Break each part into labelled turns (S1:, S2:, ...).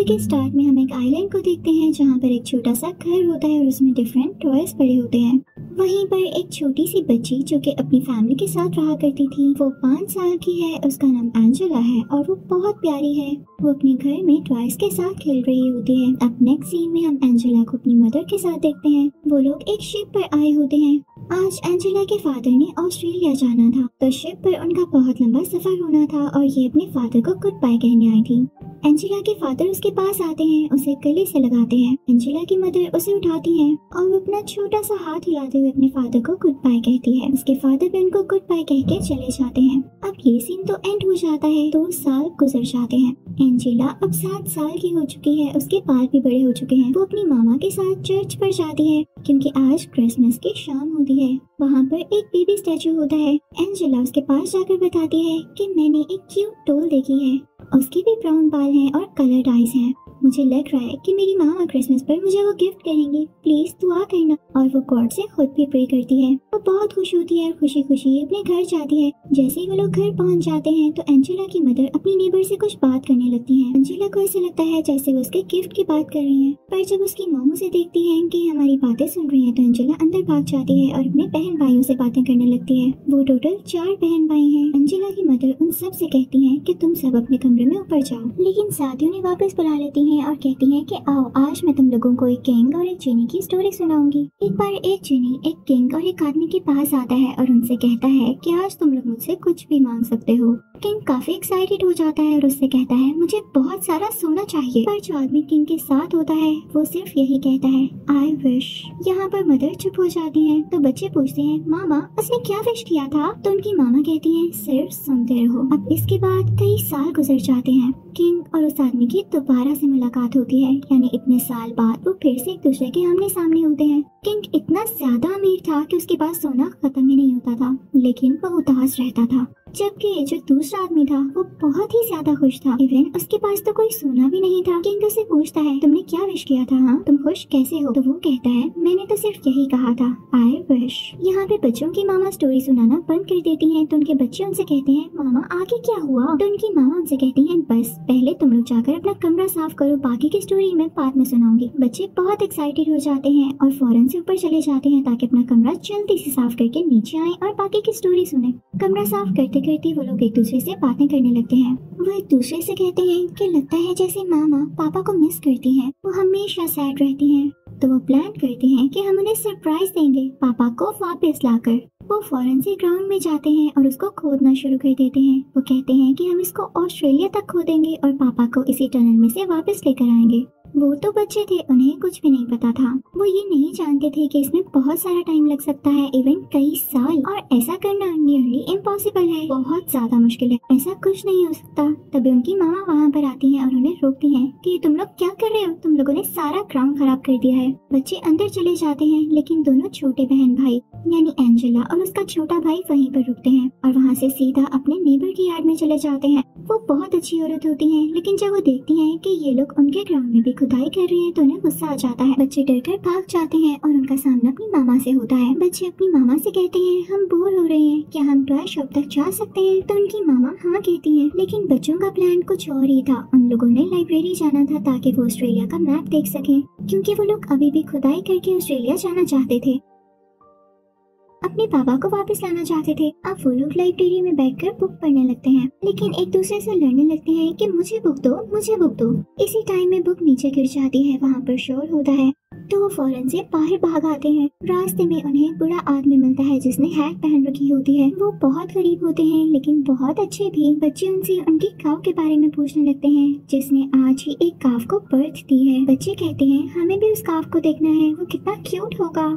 S1: Movie के start में हम एक आइलैंड को देखते हैं जहाँ पर एक छोटा सा घर होता है और उसमें डिफरेंट टॉयज पड़े होते हैं। वहीं पर एक छोटी सी बच्ची जो कि अपनी फैमिली के साथ रहा करती थी, वो 5 साल की है। उसका नाम एंजेला है और वो बहुत प्यारी है। वो अपने घर में टॉयज के साथ खेल रही होती है। अब नेक्स्ट सीन में हम एंजेला को अपनी मदर के साथ देखते हैं। वो लोग एक शिप पर आए होते हैं। आज एंजेला के फादर ने ऑस्ट्रेलिया जाना था, तो शिप पर उनका बहुत लंबा सफर होना था और ये अपने फादर को गुड बाय कहने आई थी। एंजेला के फादर उसके पास आते हैं, उसे गले से लगाते हैं। एंजेला की मदर उसे उठाती है और वो अपना छोटा सा हाथ हिलाते हुए अपने फादर को गुड बाय कहती है। उसके फादर भी उनको गुड बाय कह के चले जाते हैं। अब ये सीन तो एंड हो जाता है। 2 साल गुजर जाते हैं। एंजेला अब 7 साल की हो चुकी है। उसके बाल भी बड़े हो चुके हैं। वो अपनी मामा के साथ चर्च पर जाती है क्योंकि आज क्रिसमस की शाम होती है। वहाँ पर एक बेबी स्टैचू होता है। एंजेला उसके पास जाकर बताती है कि मैंने एक क्यूट डॉल देखी है। उसके भी ब्राउन बाल हैं और कलर्ड आईज हैं। मुझे लग रहा है कि मेरी मामा क्रिसमस पर मुझे वो गिफ्ट करेंगी। प्लीज दुआ करना। और वो गॉड से खुद भी प्रे करती है। वो बहुत खुश होती है और खुशी खुशी अपने घर जाती है। जैसे ही वो लोग घर पहुंच जाते हैं तो एंजेला की मदर अपनी नेबर से कुछ बात करने लगती है। एंजेला को ऐसा लगता है जैसे वो उसके गिफ्ट की बात कर रही है, पर जब उसकी मॉम उसे देखती है कि हमारी बातें सुन रही है तो एंजेला अंदर भाग जाती है और अपने बहन भाइयों से बातें करने लगती है। वो टोटल 4 बहन भाई हैं। एंजेला की मदर उन सब से कहती है कि तुम सब अपने कमरे में ऊपर जाओ, लेकिन साथियों ने वापस बुला लेती हैं और कहती हैं कि आओ आज मैं तुम लोगों को एक किंग और एक जिनी की स्टोरी सुनाऊंगी। एक बार एक जिनी एक किंग और एक आदमी के पास आता है और उनसे कहता है कि आज तुम लोग मुझसे कुछ भी मांग सकते हो। किंग काफी एक्साइटेड हो जाता है और उससे कहता है मुझे बहुत सारा सोना चाहिए। पर जो आदमी किंग के साथ होता है वो सिर्फ यही कहता है आई विश। यहाँ पर मदर चुप हो जाती है तो बच्चे पूछते हैं मामा उसने क्या विश किया था? तो उनकी मामा कहती है सिर्फ सुनते रहो। अब इसके बाद कई साल गुजर जाते हैं। किंग और उस आदमी की दोबारा से मुलाकात होती है, यानी इतने साल बाद वो फिर से एक दूसरे के आमने सामने होते हैं। किंग इतना ज्यादा अमीर था कि उसके पास सोना खत्म ही नहीं होता था, लेकिन वो उदास रहता था। जबकि जो दूसरा आदमी था वो बहुत ही ज्यादा खुश था। इवन उसके पास तो कोई सोना भी नहीं था। किंग उसे पूछता है तुमने क्या विश किया था? हाँ, तुम खुश कैसे हो? तो वो कहता है मैंने तो सिर्फ यही कहा था आई विश। यहाँ पे बच्चों की मामा स्टोरी सुनाना बंद कर देती हैं तो उनके बच्चे उनसे कहते हैं मामा आगे क्या हुआ? तो उनकी मामा उनसे कहती है बस पहले तुम लोग जाकर अपना कमरा साफ करो, बाकी की स्टोरी मैं बाद में सुनाऊंगी। बच्चे बहुत एक्साइटेड हो जाते हैं और फौरन से ऊपर चले जाते हैं ताकि अपना कमरा जल्दी से साफ करके नीचे आए और बाकी की स्टोरी सुने। कमरा साफ करते करते वो लोग एक दूसरे से बातें करने लगते हैं। वो एक दूसरे से कहते हैं कि लगता है जैसे मामा पापा को मिस करती हैं, वो हमेशा सैड रहती हैं। तो वो प्लान करते हैं कि हम उन्हें सरप्राइज देंगे पापा को वापस लाकर। वो फौरन से ग्राउंड में जाते हैं और उसको खोदना शुरू कर देते हैं। वो कहते हैं कि हम इसको ऑस्ट्रेलिया तक खोदेंगे और पापा को इसी टनल में से वापस लेकर आएंगे। वो तो बच्चे थे, उन्हें कुछ भी नहीं पता था। वो ये नहीं जानते थे कि इसमें बहुत सारा टाइम लग सकता है, इवन कई साल, और ऐसा करना नियरली इम्पॉसिबल है, बहुत ज्यादा मुश्किल है, ऐसा कुछ नहीं हो सकता। तभी उनकी मामा वहाँ पर आती हैं और उन्हें रोकती हैं कि तुम लोग क्या कर रहे हो? तुम लोगों ने सारा ग्राउंड खराब कर दिया है। बच्चे अंदर चले जाते हैं, लेकिन दोनों छोटे बहन भाई यानी एंजेला और उसका छोटा भाई वहीं पर रुकते हैं और वहाँ से सीधा अपने नेबर की यार्ड में चले जाते हैं। वो बहुत अच्छी औरत होती हैं, लेकिन जब वो देखती हैं कि ये लोग उनके ग्राउंड में भी खुदाई कर रहे हैं तो उन्हें गुस्सा आ जाता है। बच्चे डरकर भाग जाते हैं और उनका सामना अपनी मामा से होता है। बच्चे अपनी मामा से कहते हैं हम बोर हो रहे हैं, क्या हम टॉय शॉप तक जा सकते हैं? तो उनकी मामा हाँ कहती है, लेकिन बच्चों का प्लान कुछ और ही था। उन लोगों ने लाइब्रेरी जाना था ताकि वो ऑस्ट्रेलिया का मैप देख सकें, क्योंकि वो लोग अभी भी खुदाई करके ऑस्ट्रेलिया जाना चाहते थे, अपने पापा को वापस लाना चाहते थे। अब वो लोग लाइब्रेरी में बैठकर बुक पढ़ने लगते हैं, लेकिन एक दूसरे से लड़ने लगते हैं कि मुझे बुक दो, मुझे बुक दो। इसी टाइम में बुक नीचे गिर जाती है, वहाँ पर शोर होता है तो वो फौरन से बाहर भाग आते हैं। रास्ते में उन्हें एक बूढ़ा आदमी मिलता है जिसने हैट पहन रखी होती है। वो बहुत गरीब होते हैं लेकिन बहुत अच्छे भी। बच्चे उनसे उनकी काव के बारे में पूछने लगते हैं जिसने आज ही एक काव को बर्थ दी है। बच्चे कहते हैं हमें भी उस काव को देखना है, वो कितना क्यूट होगा।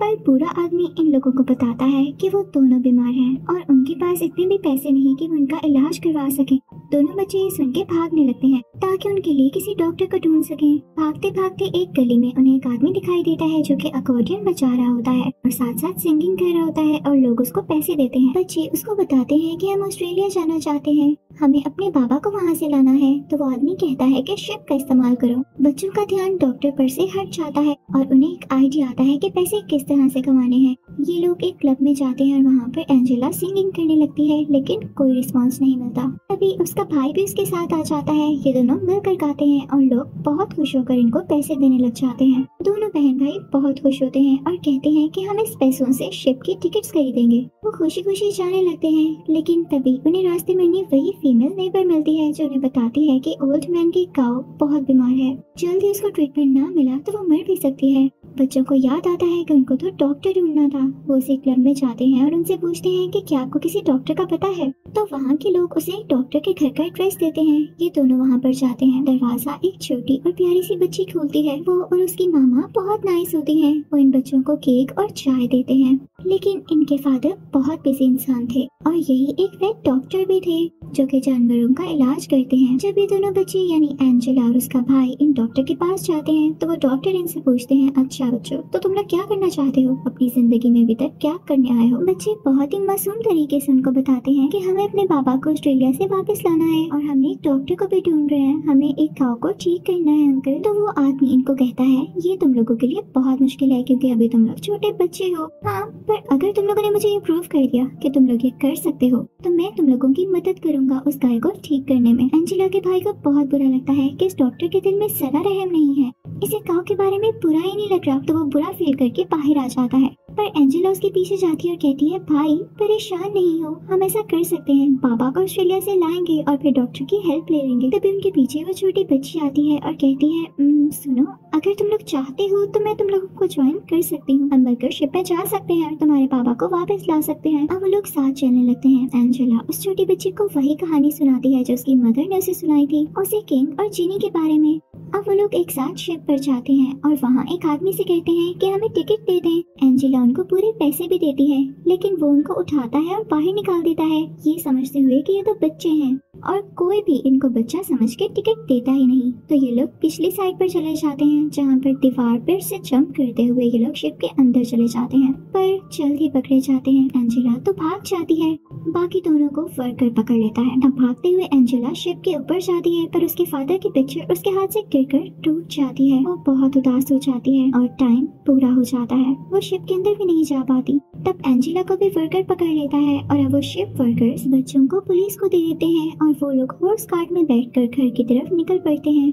S1: पर बूढ़ा आदमी इन लोगों को बताता है कि वो दोनों बीमार हैं और उनके पास इतने भी पैसे नहीं कि वो उनका इलाज करवा सके। दोनों बच्चे ये सुन के भागने लगते हैं ताकि उनके लिए किसी डॉक्टर को ढूंढ सकें। भागते भागते एक गली में उन्हें एक आदमी दिखाई देता है जो कि अकॉर्डियन बजा रहा होता है और साथ साथ सिंगिंग कर रहा होता है और लोग उसको पैसे देते हैं। बच्चे उसको बताते हैं कि हम ऑस्ट्रेलिया जाना चाहते हैं, हमें अपने बाबा को वहाँ से लाना है। तो वो आदमी कहता है कि शिप का इस्तेमाल करो। बच्चों का ध्यान डॉक्टर पर से हट जाता है और उन्हें एक आइडिया आता है कि पैसे किस तरह से कमाने हैं। ये लोग एक क्लब में जाते हैं और वहाँ पर एंजेला सिंगिंग करने लगती है, लेकिन कोई रिस्पॉन्स नहीं मिलता। तभी उसका भाई भी उसके साथ आ जाता है। ये दोनों मिलकर गाते हैं और लोग बहुत खुश होकर इनको पैसे देने लग जाते हैं। दोनों बहन भाई बहुत खुश होते हैं और कहते हैं कि हम इस पैसों से शिप की टिकट्स खरीदेंगे। वो खुशी खुशी जाने लगते हैं, लेकिन तभी उन्हें रास्ते में वही फीमेल नेबर मिलती है जो उन्हें बताती है कि ओल्ड मैन की काऊ बहुत बीमार है, जल्दी उसको ट्रीटमेंट ना मिला तो वो मर भी सकती है। बच्चों को याद आता है कि उनको तो डॉक्टर ढूंढना था। वो उसी क्लब में जाते हैं और उनसे पूछते हैं कि क्या आपको किसी डॉक्टर का पता है। तो वहाँ के लोग उसे एक डॉक्टर के घर का एड्रेस देते हैं। ये दोनों वहाँ पर जाते हैं। दरवाजा एक छोटी और प्यारी सी बच्ची खोलती है। वो और उसकी मामा बहुत नाइस होती हैं। वो इन बच्चों को केक और चाय देते हैं, लेकिन इनके फादर बहुत बिजी इंसान थे और यही एक वेट डॉक्टर भी थे जो कि जानवरों का इलाज करते हैं। जब ये दोनों बच्चे यानी एंजेला और उसका भाई इन डॉक्टर के पास जाते हैं तो वो डॉक्टर इनसे पूछते हैं, अच्छा बच्चों, तो तुम लोग क्या करना चाहते हो अपनी जिंदगी में, अभी तक क्या करने आए हो। बच्चे बहुत ही मासूम तरीके से उनको बताते हैं कि हमें अपने बाबा को ऑस्ट्रेलिया से वापस लाना है और हम एक डॉक्टर को भी ढूंढ रहे हैं, हमें एक काऊ को ठीक करना है अंकल। तो वो आदमी इनको कहता है, ये तुम लोगों के लिए बहुत मुश्किल है क्योंकि अभी तुम लोग छोटे बच्चे हो। हाँ, पर अगर तुम लोगों ने मुझे ये प्रूव कर दिया कि तुम लोग ये कर सकते हो तो मैं तुम लोगों की मदद करूंगा उस गाय को ठीक करने में। एंजेला के भाई को बहुत बुरा लगता है कि इस डॉक्टर के दिल में जरा रहम नहीं है, इसे काऊ के बारे में बुरा ही नहीं लग रहा। तो वो बुरा फील करके बाहर आ जाता है, पर एंजेला उसके पीछे जाती है और कहती है, भाई परेशान नहीं हो, हम ऐसा कर सकते हैं, बाबा को ऑस्ट्रेलिया से लाएंगे और फिर डॉक्टर की हेल्प ले लेंगे। तभी उनके पीछे वो छोटी बच्ची आती है और कहती है, सुनो, अगर तुम लोग चाहते हो तो मैं तुम लोगों को ज्वाइन कर सकती हूँ, हम मिलकर शिप पे जा सकते हैं और तुम्हारे बाबा को वापस ला सकते हैं। अब वो लोग साथ चलने लगते हैं। एंजेला उस छोटी बच्ची को वही कहानी सुनाती है जो उसकी मदर ने उसे सुनाई थी, उसे किंग और जिनी के बारे में। अब वो लोग एक साथ शिप पर जाते हैं और वहाँ एक आदमी से कहते हैं कि हमें टिकट दे दें। एंजेला उनको पूरे पैसे भी देती है, लेकिन वो उनको उठाता है और बाहर निकाल देता है, ये समझते हुए कि ये तो बच्चे हैं और कोई भी इनको बच्चा समझ के टिकट देता ही नहीं। तो ये लोग पिछली साइड पर चले जाते हैं जहाँ पर दीवार पर से जंप करते हुए ये लोग शिप के अंदर चले जाते हैं, पर जल्द ही पकड़े जाते हैं। एंजेला तो भाग जाती है, बाकी दोनों को वर्कर पकड़ लेता है। अब भागते हुए एंजेला शिप के ऊपर जाती है, पर उसके फादर की पिक्चर उसके हाथ से गिरकर टूट जाती है। वो बहुत उदास हो जाती है और टाइम पूरा हो जाता है, वो शिप के अंदर भी नहीं जा पाती। तब एंजेला को भी वर्कर पकड़ लेता है और अब वो शिप वर्कर्स बच्चों को पुलिस को दे देते हैं और वो लोग हॉर्स कार्ट में बैठकर घर की तरफ निकल पड़ते हैं।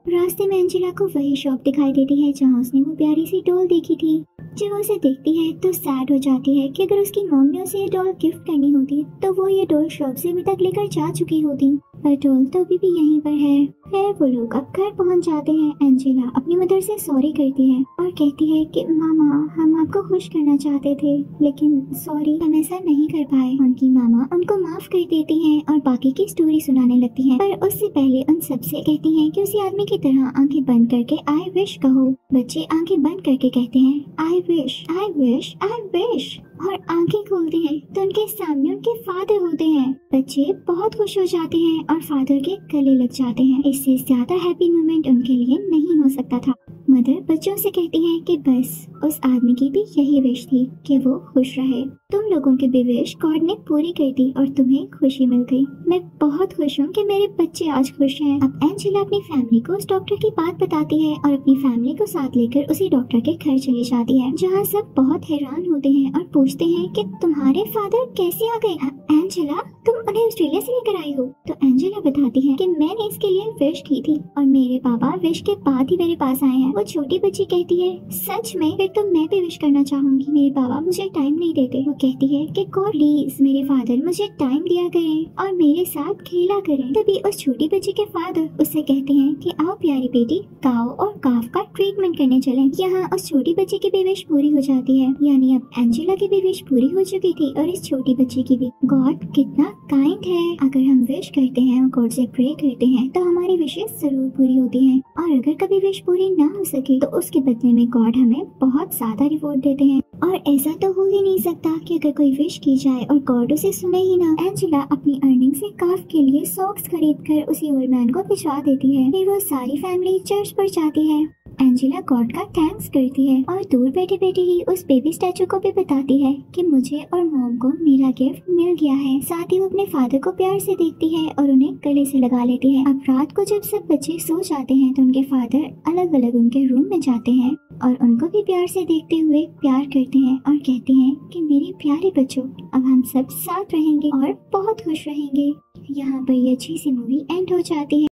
S1: रास्ते में एंजेला को वही शॉप दिखाई देती है जहाँ उसने वो प्यारी सी डॉल देखी थी। जब वो उसे देखती है तो सैड हो जाती है कि अगर उसकी मॉम ने उसे ये डॉल गिफ्ट करनी होती तो वो ये डॉल शॉप से अभी तक लेकर जा चुकी होती, पर डॉल तो अभी भी यहीं पर है। फिर वो लोग अब घर पहुंच जाते हैं। एंजेला अपनी मदर से सॉरी करती है और कहती है कि मामा, हम आपको खुश करना चाहते थे लेकिन सॉरी, हम ऐसा नहीं कर पाए। उनकी मामा उनको माफ कर देती हैं और बाकी की स्टोरी सुनाने लगती हैं, पर उससे पहले उन सबसे कहती हैं कि उसी आदमी की तरह आंखें बंद करके आई विश कहो। बच्चे आंखें बंद करके कहते हैं, I wish, I wish, I wish, और आंखें खोलते हैं तो उनके सामने उनके फादर होते हैं। बच्चे बहुत खुश हो जाते हैं और फादर के गले लग जाते हैं। इससे ज्यादा हैप्पी मोमेंट उनके लिए नहीं हो सकता था। मदर बच्चों से कहती है कि बस उस आदमी की भी यही विश थी कि वो खुश रहे। तुम लोगों की भी विश गॉड ने पूरी कर दी और तुम्हें खुशी मिल गई। मैं बहुत खुश हूँ कि मेरे बच्चे आज खुश हैं। अब एंजेला अपनी फैमिली को उस डॉक्टर की बात बताती है और अपनी फैमिली को साथ लेकर उसी डॉक्टर के घर चली जाती है, जहाँ सब बहुत हैरान होते हैं और पूछते हैं कि तुम्हारे फादर कैसे आ गए। एंजेला, तुम उन्हें ऑस्ट्रेलिया से लेकर आई हो। तो एंजेला बताती है कि मैंने इसके लिए विश की थी और मेरे पापा विश के बाद ही मेरे पास आए हैं। वो छोटी बच्ची कहती है, सच में? फिर तो मैं भी विश करना चाहूंगी। मेरे पापा मुझे टाइम नहीं देते। वो कहती है कि गॉड प्लीज मेरे फादर मुझे टाइम दिया करें और मेरे साथ खेला करें। तभी उस छोटी बच्ची के फादर उससे कहते हैं कि आओ प्यारी बेटी, काऊ और काफ का ट्रीटमेंट करने चलें। यहाँ उस छोटी बच्ची की भी विश पूरी हो जाती है, यानी अब एंजेला की भी विश पूरी हो चुकी थी और इस छोटी बच्ची की भी। गॉड कितना काइंड है, अगर हम विश करते हैं और गॉड से प्रे करते हैं तो हमारी विशेष जरूर पूरी होती हैं, और अगर कभी विश पूरी ना हो सके तो उसके बदले में गॉड हमें बहुत ज्यादा रिवॉर्ड देते हैं। और ऐसा तो हो ही नहीं सकता कि अगर कोई विश की जाए और गॉड उसे सुने ही ना। एंजेला अपनी अर्निंग से काफ के लिए सॉक्स खरीद कर उसी ओल्ड मैन को भिजवा देती है। फिर वो सारी फैमिली चर्च पर जाती है एंजेला गॉड का थैंक्स करती है और दूर बैठे बैठे ही उस बेबी स्टैचू को भी बताती है कि मुझे और मॉम को मेरा गिफ्ट मिल गया है। साथ ही वो अपने फादर को प्यार से देखती है और उन्हें गले से लगा लेती है। अब रात को जब सब बच्चे सो जाते हैं तो उनके फादर अलग अलग उनके रूम में जाते हैं और उनको भी प्यार से देखते हुए प्यार करते हैं और कहते हैं कि मेरे प्यारे बच्चों, अब हम सब साथ रहेंगे और बहुत खुश रहेंगे। यहाँ पर ये अच्छी सी मूवी एंड हो जाती है।